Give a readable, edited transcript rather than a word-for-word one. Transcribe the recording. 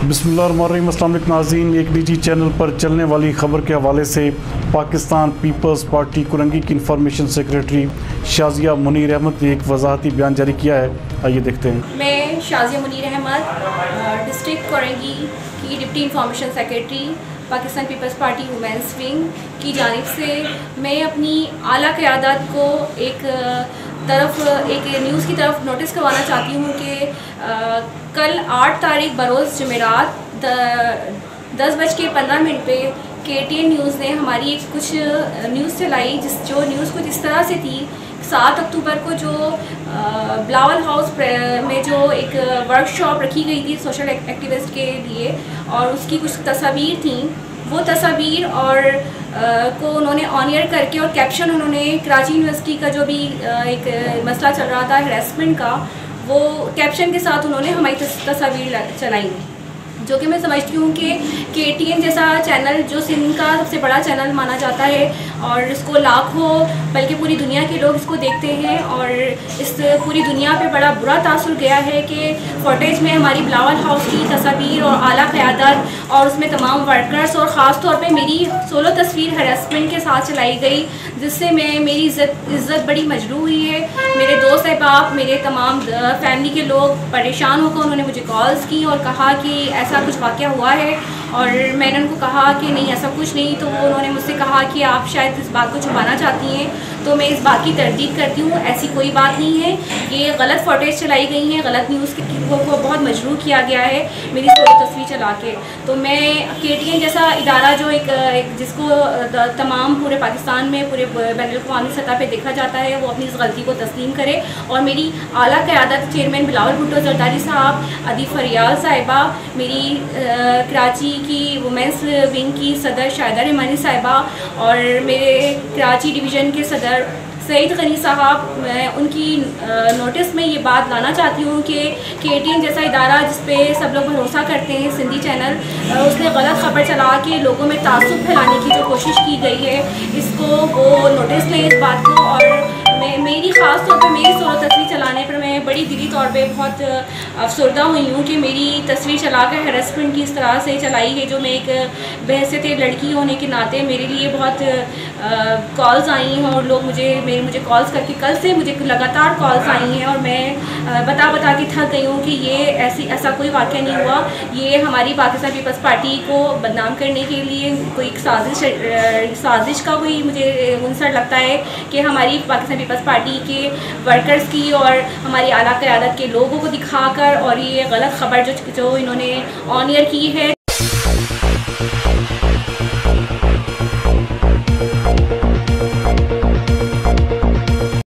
बिस्मिल्लाहिर्रहमानिर्रहीम। अस्सलाम वालेकुम नाज़रीन, एक निजी चैनल पर चलने वाली खबर के हवाले से पाकिस्तान पीपलज़पार्टी कुरंगी की इंफॉर्मेशन सेक्रेटरी शाजिया मुनीर अहमद ने एक वज़ाहती बयान जारी किया है। आइए देखते हैं। मैं शाजिया मुनीर अहमद डिस्ट्रिक्ट कुरंगी की deputy information secretary Pakistan Peoples Party women's wing की जानिब से मैं अपनी आला क़यादत को एक न्यूज़ की तरफ नोटिस करवाना चाहती हूँ कि कल 8 तारीख बरोज़ जुमेरात 10:15 पे KTN न्यूज़ ने हमारी एक कुछ न्यूज़ चलाई जो न्यूज़ कुछ इस तरह से थी। 7 अक्टूबर को जो बिलावल हाउस में जो एक वर्कशॉप रखी गई थी सोशल एक्टिविस्ट के लिए और उसकी कुछ तस्वीर थी, वो तस्वीर और को उन्होंने ऑन एयर करके और कैप्शन उन्होंने कराची यूनिवर्सिटी का जो भी एक मसला चल रहा था हैरेसमेंट का, वो कैप्शन के साथ उन्होंने हमारी तस्वीर चलाई, जो कि मैं समझती हूँ कि KTN जैसा चैनल जो सिंध का सबसे बड़ा चैनल माना जाता है और इसको लाखों बल्कि पूरी दुनिया के लोग इसको देखते हैं और इस पूरी दुनिया पे बड़ा बुरा तासुर गया है कि फुटेज में हमारी बिलावल हाउस की तस्वीर और आला क़यादत और उसमें तमाम वर्कर्स और ख़ास तौर पे मेरी सोलो तस्वीर हरासमेंट के साथ चलाई गई, जिससे मेरी इज़्ज़त बड़ी मजरूह हुई है। मेरे दोस्त अहबाब, मेरे तमाम फैमिली के लोग परेशान होकर उन्होंने मुझे कॉल्स की और कहा कि ऐसा कुछ वाक़या हुआ है और मैंने उनको कहा कि नहीं ऐसा कुछ नहीं, तो वो उन्होंने मुझसे कहा कि आप शायद इस बात को छुपाना चाहती हैं, तो मैं इस बात की तरदीद करती हूँ, ऐसी कोई बात नहीं है। ये गलत फुटेज चलाई गई है, गलत न्यूज़ को बहुत मजबूर किया गया है मेरी सोलो तस्वीर चला के। तो मैं KTN जैसा इदारा जो एक जिसको तमाम पूरे पाकिस्तान में पूरे बैनुल-अक़वामी सतह पे देखा जाता है, वो अपनी इस गलती को तस्लीम करे और मेरी आला क़यादत चेयरमैन बिलावल भुट्टो जरदारी साहब, अदी फरियाल साहिबा, मेरी कराची की वुमेंस विंग की सदर शाहिदा रहमानी साहिबा और मेरे कराची डिवीज़न के सदर सईद गनी साहब, मैं उनकी नोटिस में ये बात लाना चाहती हूँ कि KTN जैसा इदारा जिस पे सब लोग भरोसा करते हैं, सिंधी चैनल, उसने गलत खबर चला के लोगों में तासुब फैलाने की जो कोशिश की गई है, इसको वो नोटिस लें इस बात को। और मेरी ख़ास तौर पे मेरी सोलो तस्वीर चलाने पर मैं बड़ी दिली तौर पे बहुत अफसरदा हुई हूँ कि मेरी तस्वीर चलाकर हैरेसमेंट की इस तरह से चलाई है, जो मैं एक बहसियत लड़की होने के नाते मेरे लिए बहुत कॉल्स आई हैं और लोग मुझे कॉल्स करके कल से मुझे लगातार कॉल्स आई हैं और मैं बता के थक गई हूँ कि ये ऐसा कोई वाक़या नहीं हुआ। ये हमारी पाकिस्तान पीपल्स पार्टी को बदनाम करने के लिए कोई साजिश का कोई मुझे मुंसर लगता है कि हमारी पाकिस्तान पीपल्स पार्टी के वर्कर्स की और हमारी आला क़यादत के लोगों को दिखाकर और ये गलत खबर जो इन्होंने ऑन एयर की है।